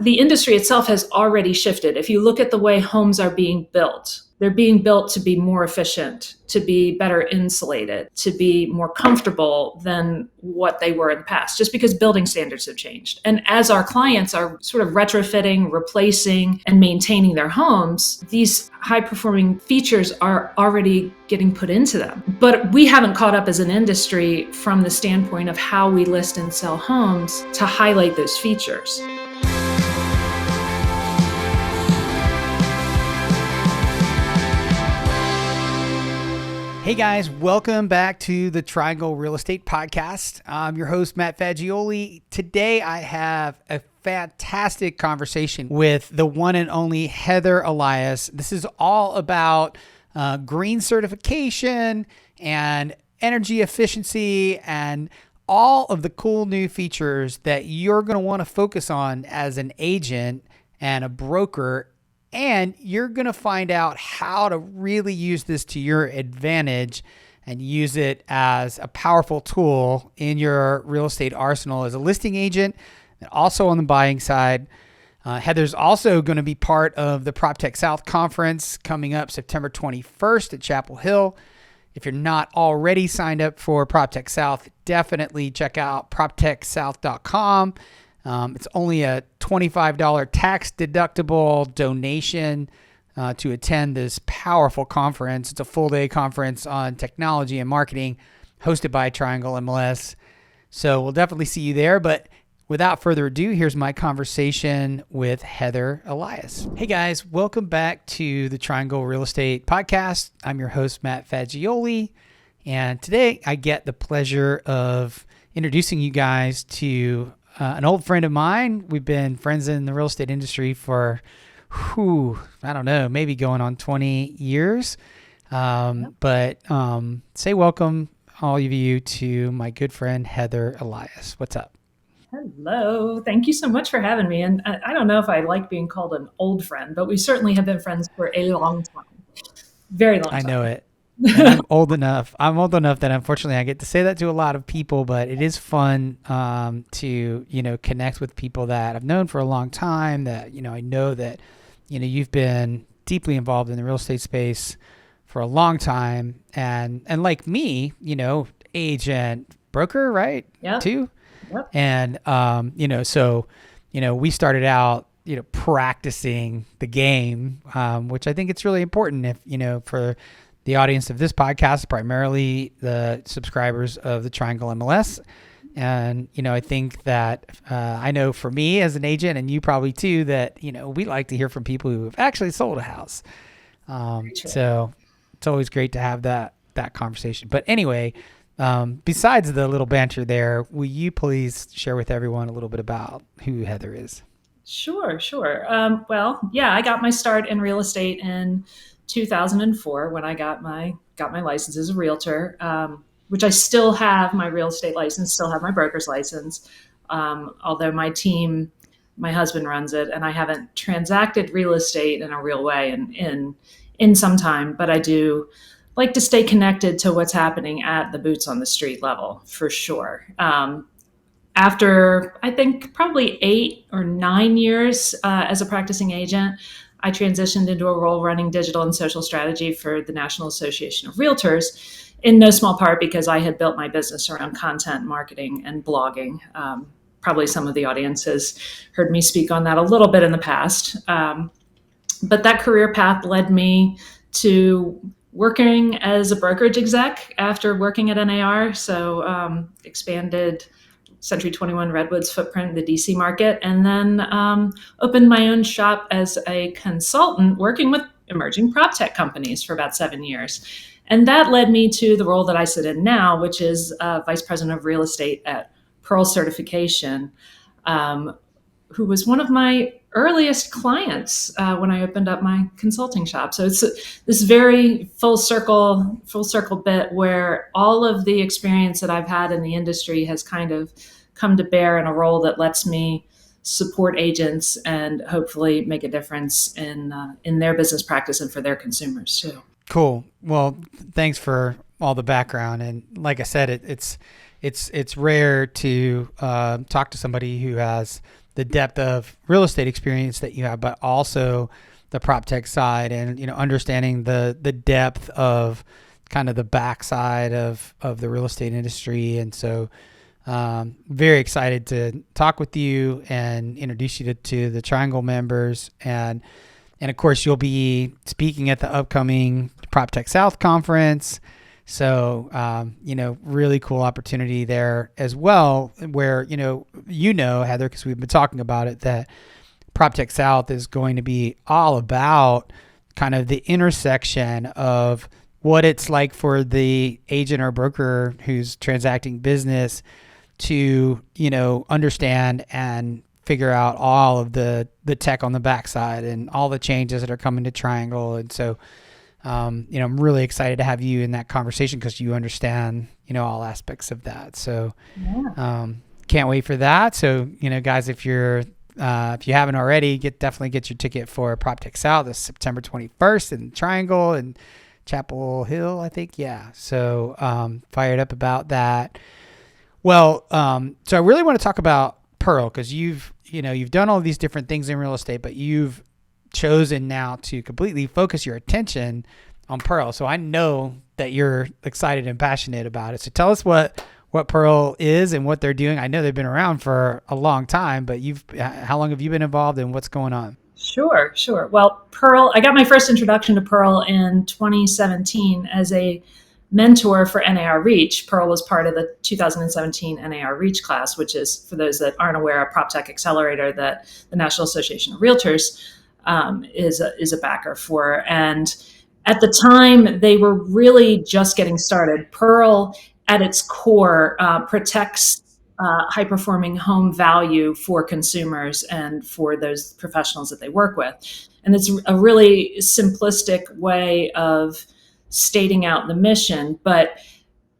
The industry itself has already shifted. If you look at the way homes are being built, they're being built to be more efficient, to be better insulated, to be more comfortable than what they were in the past, just because building standards have changed. And as our clients are sort of retrofitting, replacing, and maintaining their homes, these high performing features are already getting put into them. But we haven't caught up as an industry from the standpoint of how we list and sell homes to highlight those features. Hey guys, welcome back to the Triangle Real Estate Podcast. I'm your host, Matt Fagioli. Today I have a fantastic conversation with the one and only Heather Elias. This is all about green certification and energy efficiency and all of the cool new features that you're going to want to focus on as an agent and a broker. And you're going to find out how to really use this to your advantage and use it as a powerful tool in your real estate arsenal as a listing agent and also on the buying side. Heather's also going to be part of the Proptech South conference coming up September 21st at Chapel Hill. If you're not already signed up for Proptech South, definitely check out proptechsouth.com. It's only a $25 tax deductible donation to attend this powerful conference. It's a full day conference on technology and marketing hosted by Triangle MLS. So we'll definitely see you there. But without further ado, here's my conversation with Heather Elias. Hey guys, welcome back to the Triangle Real Estate Podcast. I'm your host, Matt Fagioli. And today I get the pleasure of introducing you guys to an old friend of mine. We've been friends in the real estate industry for, I don't know, maybe going on 20 years. But say welcome, all of you, to my good friend, Heather Elias. What's up? Hello. Thank you so much for having me. And I don't know if I like being called an old friend, but we certainly have been friends for a long time. Very long time. I know it. And I'm old enough that unfortunately I get to say that to a lot of people, but it is fun to, connect with people that I've known for a long time, that, I know that, you've been deeply involved in the real estate space for a long time. And like me, agent, broker, right? Yeah. Too. Yep. And, we started out, practicing the game, which I think it's really important if, for the audience of this podcast, primarily the subscribers of the Triangle MLS. And, I think that I know for me as an agent, and you probably too, that, we like to hear from people who have actually sold a house. So it's always great to have that conversation. But anyway, besides the little banter there, will you please share with everyone a little bit about who Heather is? Sure. I got my start in real estate in 2004 when I got my license as a realtor, which I still have my real estate license, still have my broker's license. Although my husband runs it, and I haven't transacted real estate in a real way in some time, but I do like to stay connected to what's happening at the boots on the street level for sure. After, I think, probably 8 or 9 years as a practicing agent, I transitioned into a role running digital and social strategy for the National Association of Realtors, in no small part because I had built my business around content marketing and blogging. Probably some of the audience has heard me speak on that a little bit in the past. But that career path led me to working as a brokerage exec after working at NAR. So expanded Century 21 Redwood's footprint in the DC market, and then opened my own shop as a consultant working with emerging prop tech companies for about 7 years. And that led me to the role that I sit in now, which is Vice President of Real Estate at Pearl Certification, who was one of my earliest clients when I opened up my consulting shop. So it's this very full circle bit where all of the experience that I've had in the industry has kind of come to bear in a role that lets me support agents and hopefully make a difference in their business practice and for their consumers too. Cool. Well, thanks for all the background. And like I said, it's rare to talk to somebody who has the depth of real estate experience that you have, but also the Proptech side, and understanding the depth of kind of the backside of the real estate industry. And so very excited to talk with you and introduce you to the Triangle members. And of course, you'll be speaking at the upcoming Proptech South conference. So, really cool opportunity there as well, where, Heather, because we've been talking about it, that Proptech South is going to be all about kind of the intersection of what it's like for the agent or broker who's transacting business to, understand and figure out all of the tech on the backside and all the changes that are coming to Triangle. And so, I'm really excited to have you in that conversation because you understand, all aspects of that. So, can't wait for that. So, guys, if you haven't already, definitely get your ticket for Proptech South this September 21st in Triangle and Chapel Hill, I think. Yeah. So, fired up about that. Well, so I really want to talk about Pearl, because you've done all these different things in real estate, but you've chosen now to completely focus your attention on Pearl. So I know that you're excited and passionate about it. So tell us what Pearl is and what they're doing. I know they've been around for a long time, but how long have you been involved and what's going on? Sure. Well, Pearl, I got my first introduction to Pearl in 2017 as a mentor for NAR Reach. Pearl was part of the 2017 NAR Reach class, which is, for those that aren't aware, a PropTech accelerator that the National Association of Realtors is a backer for. And at the time, they were really just getting started. Pearl, at its core, protects high-performing home value for consumers and for those professionals that they work with. And it's a really simplistic way of stating out the mission, but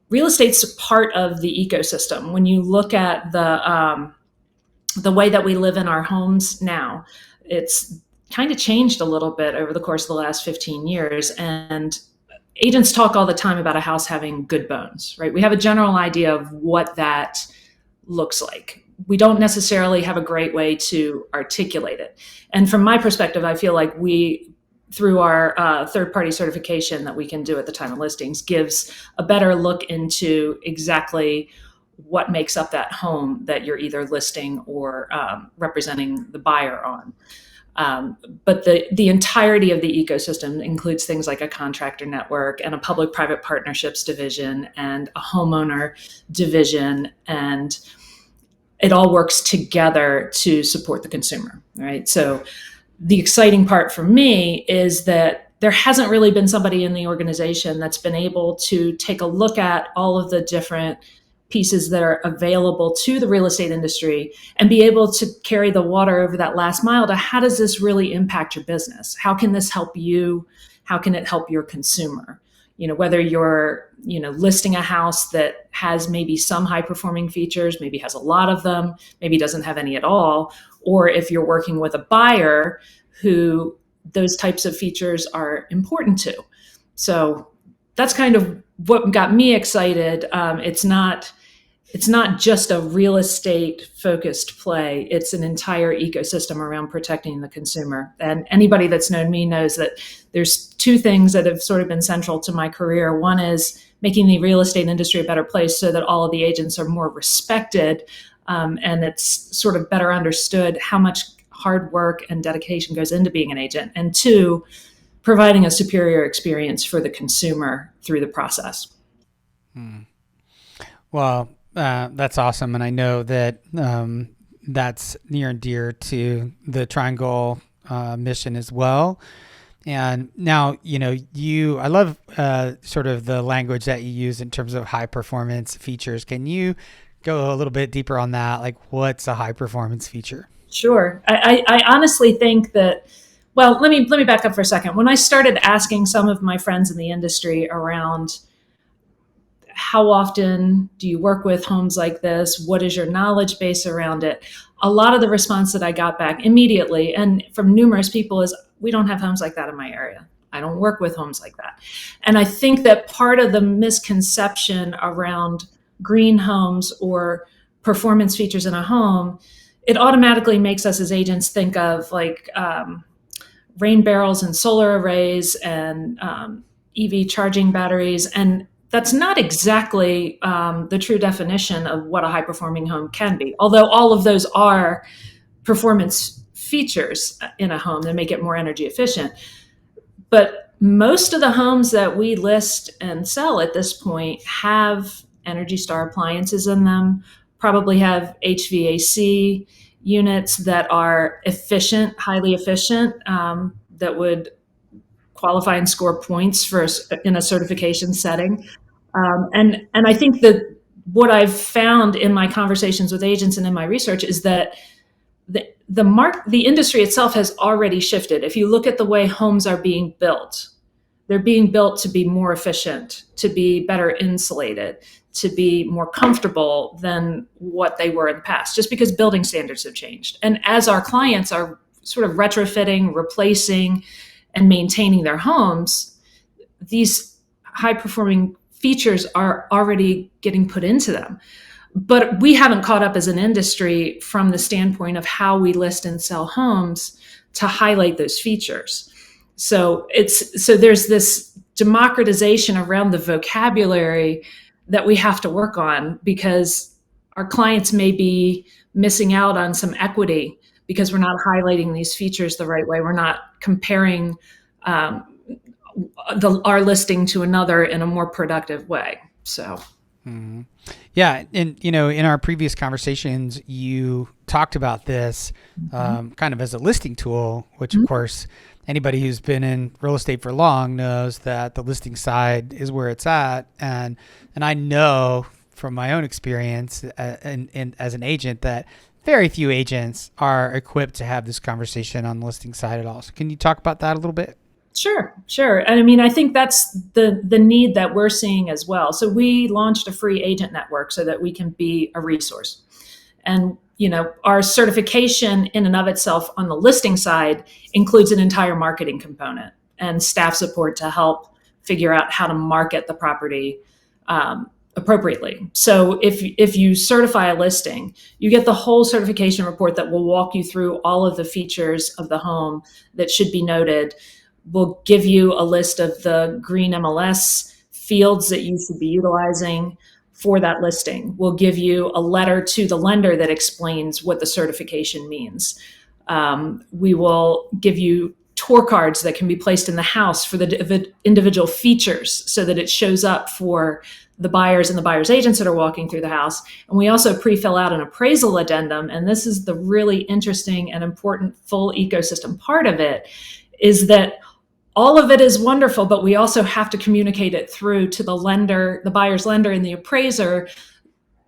real estate's part of the ecosystem. When you look at the way that we live in our homes now, it's kind of changed a little bit over the course of the last 15 years. And agents talk all the time about a house having good bones, right? We have a general idea of what that looks like. We don't necessarily have a great way to articulate it. And from my perspective, I feel like we, through our third-party certification that we can do at the time of listings, gives a better look into exactly what makes up that home that you're either listing or representing the buyer on. But the entirety of the ecosystem includes things like a contractor network and a public-private partnerships division and a homeowner division, and it all works together to support the consumer, right? So the exciting part for me is that there hasn't really been somebody in the organization that's been able to take a look at all of the different pieces that are available to the real estate industry and be able to carry the water over that last mile to how does this really impact your business? How can this help you? How can it help your consumer? Whether you're, listing a house that has maybe some high performing features, maybe has a lot of them, maybe doesn't have any at all, or if you're working with a buyer who those types of features are important to. So that's kind of what got me excited. It's not just a real estate focused play. It's an entire ecosystem around protecting the consumer. And anybody that's known me knows that there's two things that have sort of been central to my career. One is making the real estate industry a better place so that all of the agents are more respected, and it's sort of better understood how much hard work and dedication goes into being an agent. And two, providing a superior experience for the consumer through the process. Well, that's awesome. And I know that that's near and dear to the Triangle mission as well. And now, I love sort of the language that you use in terms of high performance features. Can you go a little bit deeper on that? Like, what's a high performance feature? Sure. I honestly think that, well, let me back up for a second. When I started asking some of my friends in the industry around how often do you work with homes like this? What is your knowledge base around it? A lot of the response that I got back immediately and from numerous people is, we don't have homes like that in my area. I don't work with homes like that. And I think that part of the misconception around green homes or performance features in a home it automatically makes us as agents think of like rain barrels and solar arrays and EV charging batteries. And that's not exactly the true definition of what a high performing home can be. Although all of those are performance features in a home that make it more energy efficient. But most of the homes that we list and sell at this point have Energy Star appliances in them, probably have HVAC units that are efficient, highly efficient, that would qualify and score points for in a certification setting. And I think that what I've found in my conversations with agents and in my research is that the industry itself has already shifted. If you look at the way homes are being built, they're being built to be more efficient, to be better insulated, to be more comfortable than what they were in the past, just because building standards have changed. And as our clients are sort of retrofitting, replacing, and maintaining their homes, these high performing features are already getting put into them. But we haven't caught up as an industry from the standpoint of how we list and sell homes to highlight those features. So there's this democratization around the vocabulary that we have to work on, because our clients may be missing out on some equity because we're not highlighting these features the right way. We're not comparing our listing to another in a more productive way. So. Mm-hmm. Yeah. And, in our previous conversations, you talked about this kind of as a listing tool, which of course, anybody who's been in real estate for long knows that the listing side is where it's at. And I know from my own experience and as an agent that very few agents are equipped to have this conversation on the listing side at all. So can you talk about that a little bit? Sure. And I mean, I think that's the need that we're seeing as well. So we launched a free agent network so that we can be a resource. And, our certification in and of itself on the listing side includes an entire marketing component and staff support to help figure out how to market the property appropriately. So if you certify a listing, you get the whole certification report that will walk you through all of the features of the home that should be noted. We'll give you a list of the green MLS fields that you should be utilizing for that listing. We'll give you a letter to the lender that explains what the certification means. We will give you tour cards that can be placed in the house for the individual features so that it shows up for the buyers and the buyer's agents that are walking through the house. And we also pre-fill out an appraisal addendum. And this is the really interesting and important full ecosystem part of it, is that all of it is wonderful, but we also have to communicate it through to the lender, the buyer's lender, and the appraiser,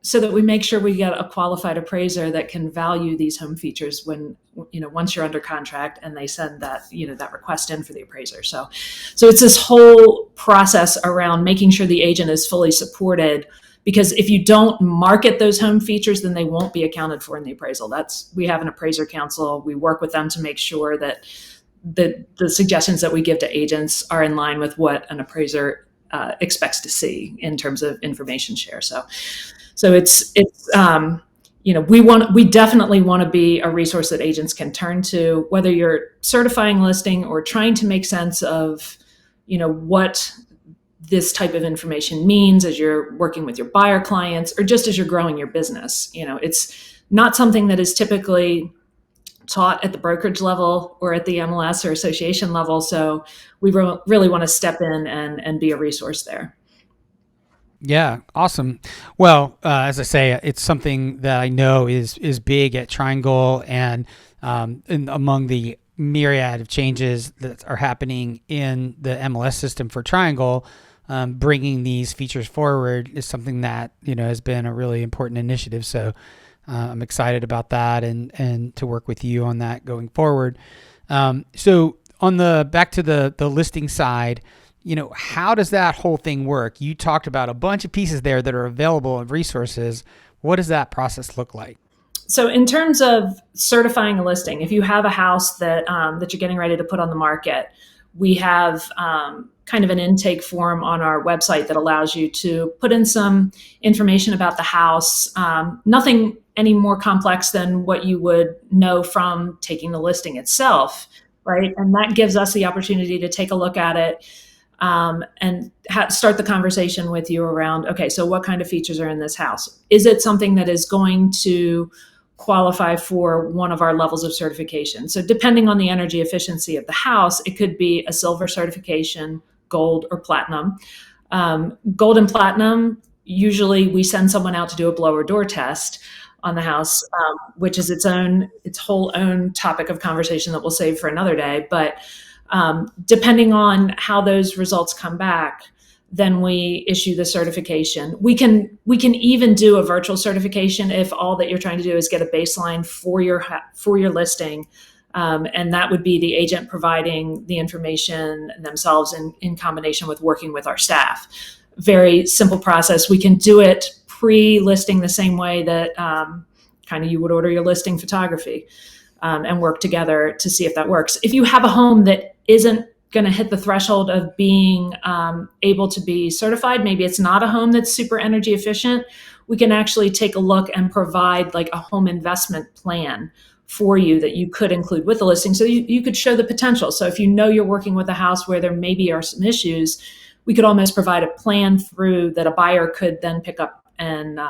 so that we make sure we get a qualified appraiser that can value these home features when, once you're under contract and they send that, that request in for the appraiser. So it's this whole process around making sure the agent is fully supported, because if you don't market those home features, then they won't be accounted for in the appraisal. We have an appraiser council. We work with them to make sure that the suggestions that we give to agents are in line with what an appraiser expects to see in terms of information share. So it's we definitely want to be a resource that agents can turn to, whether you're certifying listing or trying to make sense of, what this type of information means as you're working with your buyer clients, or just as you're growing your business. It's not something that is typically taught at the brokerage level or at the MLS or association level. So we really want to step in and be a resource there. Yeah, awesome. Well, as I say, it's something that I know is big at Triangle, and among the myriad of changes that are happening in the MLS system for Triangle, bringing these features forward is something that has been a really important initiative. So I'm excited about that and to work with you on that going forward. So on back to the listing side, how does that whole thing work? You talked about a bunch of pieces there that are available and resources. What does that process look like? So in terms of certifying a listing, if you have a house that you're getting ready to put on the market, we have kind of an intake form on our website that allows you to put in some information about the house. Nothing any more complex than what you would know from taking the listing itself, right? And that gives us the opportunity to take a look at it, and start the conversation with you around, okay, so what kind of features are in this house? Is it something that is going to qualify for one of our levels of certification? So depending on the energy efficiency of the house, it could be a silver certification, gold, or platinum. Gold and platinum, usually we send someone out to do a blower door test on the house, which is its whole own topic of conversation that we'll save for another day. But depending on how those results come back, then we issue the certification. We can even do a virtual certification if all that you're trying to do is get a baseline for your listing, and that would be the agent providing the information themselves in combination with working with our staff. Very simple process. We can do it pre-listing the same way that kind of you would order your listing photography, and work together to see if that works. If you have a home that isn't going to hit the threshold of being able to be certified, maybe it's not a home that's super energy efficient, we can actually take a look and provide like a home investment plan for you that you could include with the listing, so you could show the potential. So if you know you're working with a house where there maybe are some issues, we could almost provide a plan through that a buyer could then pick up and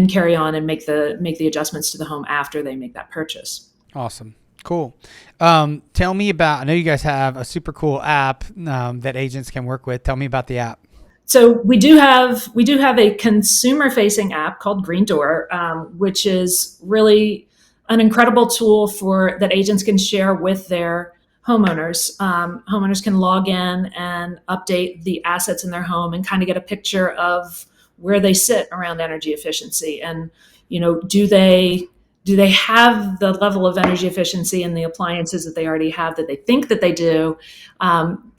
carry on and make the adjustments to the home after they make that purchase. Awesome. Cool. Tell me about, I know you guys have a super cool app that agents can work with. Tell me about the app. So we do have a consumer facing app called Green Door, which is really an incredible tool that agents can share with their homeowners. Homeowners can log in and update the assets in their home and kind of get a picture of where they sit around energy efficiency. And, do they have the level of energy efficiency in the appliances that they already have that they think that they do?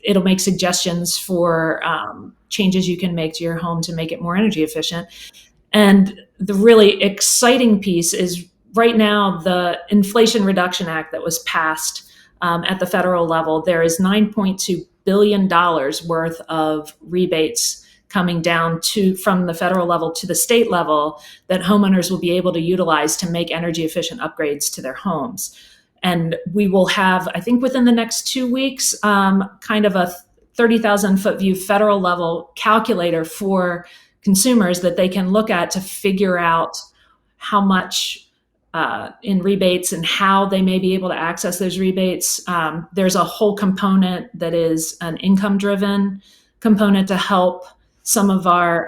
It'll make suggestions for changes you can make to your home to make it more energy efficient. And the really exciting piece is right now, the Inflation Reduction Act that was passed at the federal level, there is $9.2 billion worth of rebates coming down from the federal level to the state level that homeowners will be able to utilize to make energy efficient upgrades to their homes. And we will have, I think within the next 2 weeks, kind of a 30,000 foot view federal level calculator for consumers that they can look at to figure out how much in rebates and how they may be able to access those rebates. There's a whole component that is an income driven component to help some of our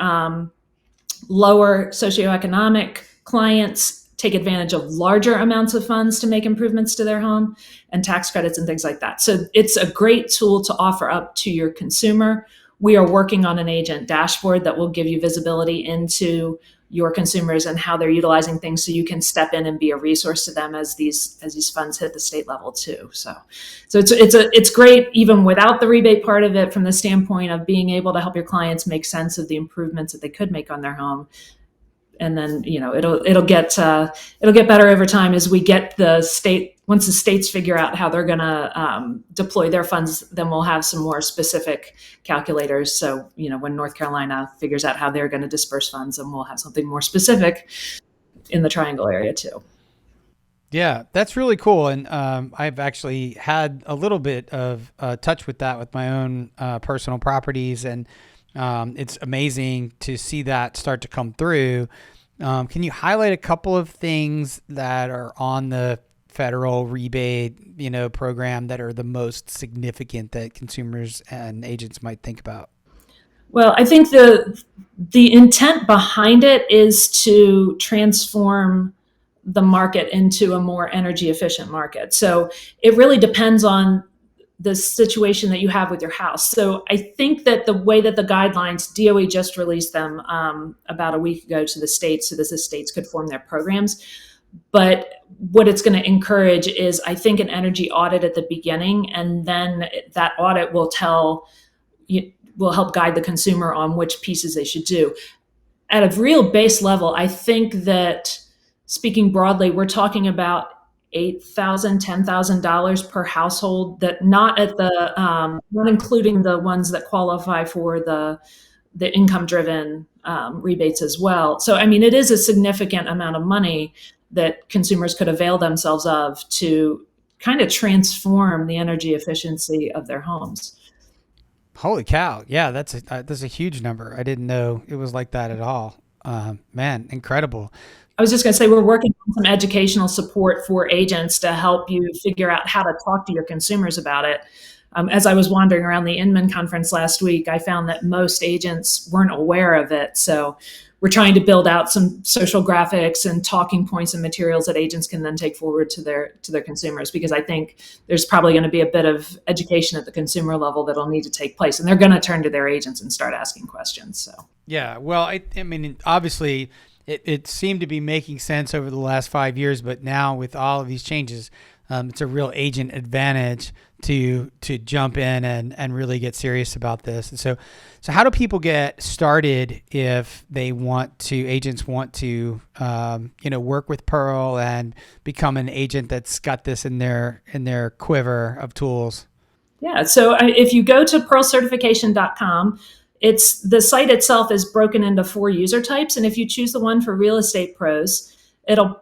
lower socioeconomic clients take advantage of larger amounts of funds to make improvements to their home, and tax credits and things like that. So it's a great tool to offer up to your consumer. We are working on an agent dashboard that will give you visibility into your consumers and how they're utilizing things, so you can step in and be a resource to them as these funds hit the state level too. So it's great even without the rebate part of it, from the standpoint of being able to help your clients make sense of the improvements that they could make on their home. And then it'll get better over time as we get once the states figure out how they're going to deploy their funds, then we'll have some more specific calculators. So, when North Carolina figures out how they're going to disperse funds, then we'll have something more specific in the Triangle area too. Yeah, that's really cool. And I've actually had a little bit of touch with that with my own personal properties. And it's amazing to see that start to come through. Can you highlight a couple of things that are on the federal rebate, program that are the most significant that consumers and agents might think about? Well, I think the intent behind it is to transform the market into a more energy efficient market. So it really depends on the situation that you have with your house. So I think that the way that the guidelines, DOE just released them about a week ago to the states, so that the states could form their programs. But what it's going to encourage is, I think, an energy audit at the beginning, and then that audit will help guide the consumer on which pieces they should do. At a real base level, I think that, speaking broadly, we're talking about $8,000, $10,000 per household, that not at the not including the ones that qualify for the income driven rebates as well. So I mean, it is a significant amount of money that consumers could avail themselves of to kind of transform the energy efficiency of their homes. Holy cow. Yeah, that's a huge number. I didn't know it was like that at all. Man, incredible. I was just going to say, we're working on some educational support for agents to help you figure out how to talk to your consumers about it. As I was wandering around the Inman conference last week, I found that most agents weren't aware of it. So we're trying to build out some social graphics and talking points and materials that agents can then take forward to their consumers, because I think there's probably going to be a bit of education at the consumer level that'll need to take place, and they're going to turn to their agents and start asking questions. So Yeah, well, I mean, obviously, it seemed to be making sense over the last 5 years, but now with all of these changes, it's a real agent advantage to jump in and really get serious about this. And so how do people get started if agents want to work with Pearl and become an agent that's got this in their quiver of tools? yeah, so if you go to pearlcertification.com, the site itself is broken into 4 user types, and if you choose the one for real estate pros,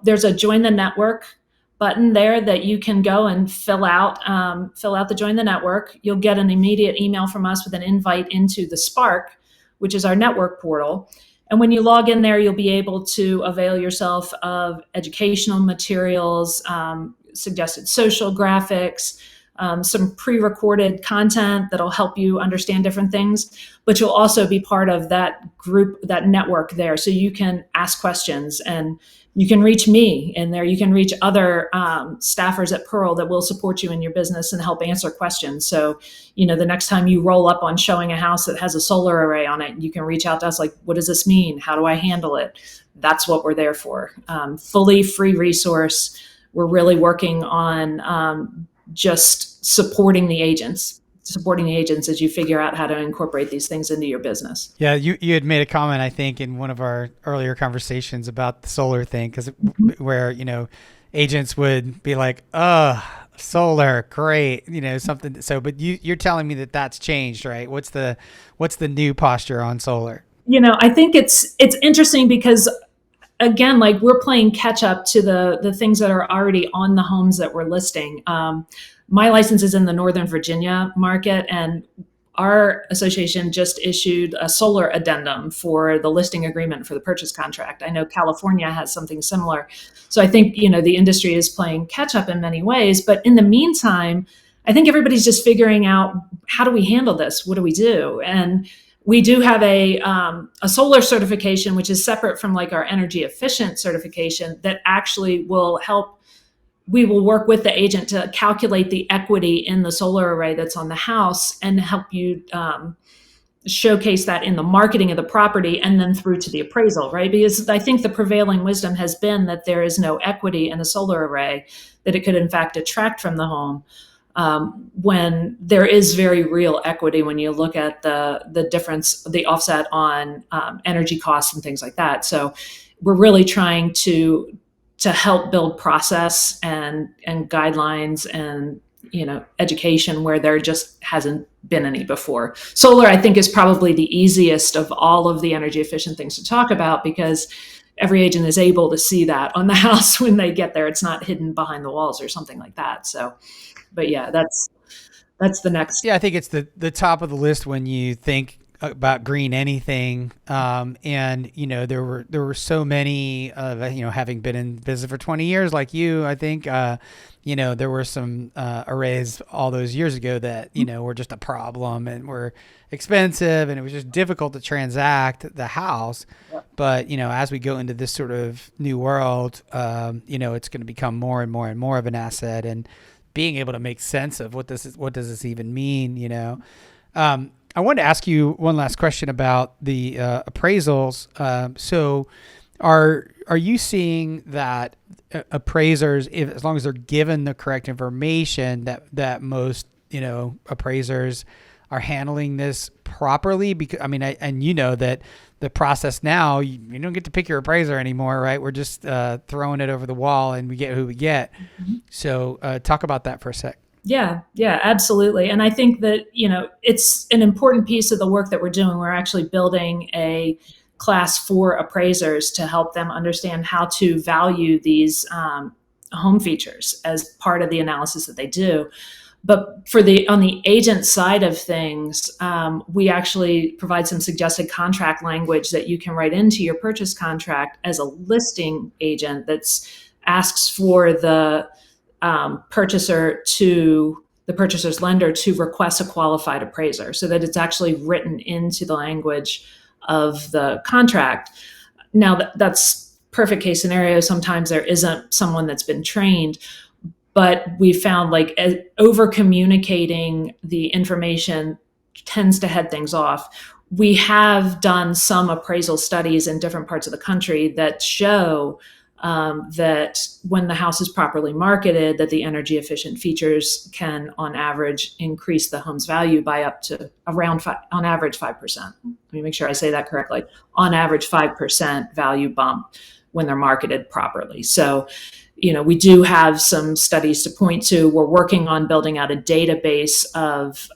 there's a join the network button there that you can go and fill out the join the network. You'll get an immediate email from us with an invite into the Spark, which is our network portal. And when you log in there, you'll be able to avail yourself of educational materials, suggested social graphics, some pre-recorded content that'll help you understand different things. But you'll also be part of that group, that network there. So you can ask questions, and you can reach me in there. You can reach other staffers at Pearl that will support you in your business and help answer questions. So, the next time you roll up on showing a house that has a solar array on it, you can reach out to us like, what does this mean? How do I handle it? That's what we're there for. Fully free resource. We're really working on just supporting the agents as you figure out how to incorporate these things into your business. Yeah, you had made a comment, I think, in one of our earlier conversations about the solar thing, where agents would be like, solar, great, something. So, but you're telling me that that's changed, right? What's the new posture on solar? I think it's interesting because, again, like, we're playing catch up to the things that are already on the homes that we're listing. My license is in the Northern Virginia market, and our association just issued a solar addendum for the listing agreement for the purchase contract. I know California has something similar. So I think, the industry is playing catch up in many ways. But in the meantime, I think everybody's just figuring out, how do we handle this? What do we do? And we do have a solar certification, which is separate from like our energy efficient certification, that actually will help. We will work with the agent to calculate the equity in the solar array that's on the house and help you showcase that in the marketing of the property and then through to the appraisal, right? Because I think the prevailing wisdom has been that there is no equity in a solar array, that it could in fact detract from the home, when there is very real equity when you look at the difference, the offset on energy costs and things like that. So we're really trying to help build process and guidelines and education where there just hasn't been any before. Solar, I think, is probably the easiest of all of the energy efficient things to talk about, because every agent is able to see that on the house when they get there. It's not hidden behind the walls or something like that. So, but yeah, that's the next. Yeah, I think it's the top of the list when you think about green anything. And there were so many having been in business for 20 years like you, I think, there were some arrays all those years ago that were just a problem and were expensive, and it was just difficult to transact the house. But as we go into this sort of new world, it's going to become more and more and more of an asset, and being able to make sense of what does this even mean. I wanted to ask you one last question about the appraisals. So are you seeing that appraisers, as long as they're given the correct information, that most appraisers are handling this properly? Because I mean, and you know that the process now, you don't get to pick your appraiser anymore, right? We're just throwing it over the wall and we get who we get. Mm-hmm. So talk about that for a sec. Yeah, absolutely. And I think that, it's an important piece of the work that we're doing. We're actually building a class for appraisers to help them understand how to value these home features as part of the analysis that they do. But on the agent side of things, we actually provide some suggested contract language that you can write into your purchase contract as a listing agent that asks for the purchaser's lender to request a qualified appraiser, so that it's actually written into the language of the contract. Now, that's perfect case scenario. Sometimes there isn't someone that's been trained, but we found over communicating the information tends to head things off. We have done some appraisal studies in different parts of the country that show that when the house is properly marketed, that the energy efficient features can, on average, increase the home's value by up to on average 5%. Let me make sure I say that correctly. On average, 5% value bump when they're marketed properly. So, we do have some studies to point to. We're working on building out a database of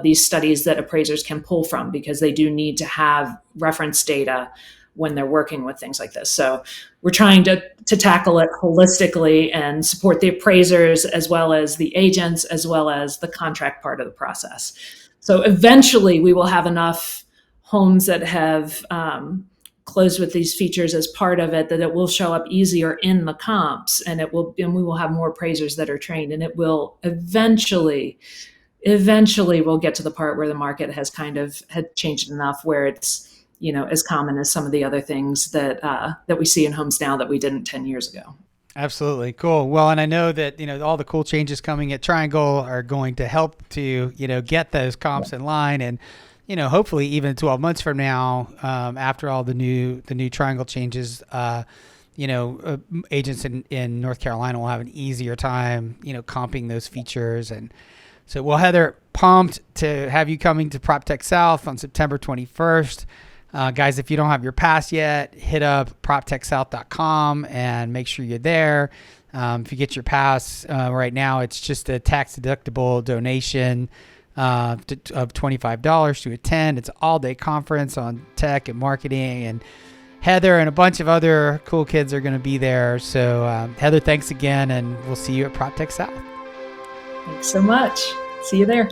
these studies that appraisers can pull from, because they do need to have reference data when they're working with things like this. So we're trying to tackle it holistically and support the appraisers as well as the agents, as well as the contract part of the process. So eventually we will have enough homes that have closed with these features as part of it, that it will show up easier in the comps, and we will have more appraisers that are trained, and it will eventually we'll get to the part where the market has had changed enough where it's, as common as some of the other things that we see in homes now that we didn't 10 years ago. Absolutely. Cool. Well, and I know that, all the cool changes coming at Triangle are going to help to, get those comps in line, and, hopefully even 12 months from now, after all the new Triangle changes, agents in North Carolina will have an easier time, comping those features. And so, well, Heather, pumped to have you coming to Proptech South on September 21st. Guys, if you don't have your pass yet, hit up proptechsouth.com and make sure you're there. If you get your pass right now, it's just a tax-deductible donation of $25 to attend. It's an all-day conference on tech and marketing, and Heather and a bunch of other cool kids are going to be there. So, Heather, thanks again, and we'll see you at Proptech South. Thanks so much. See you there.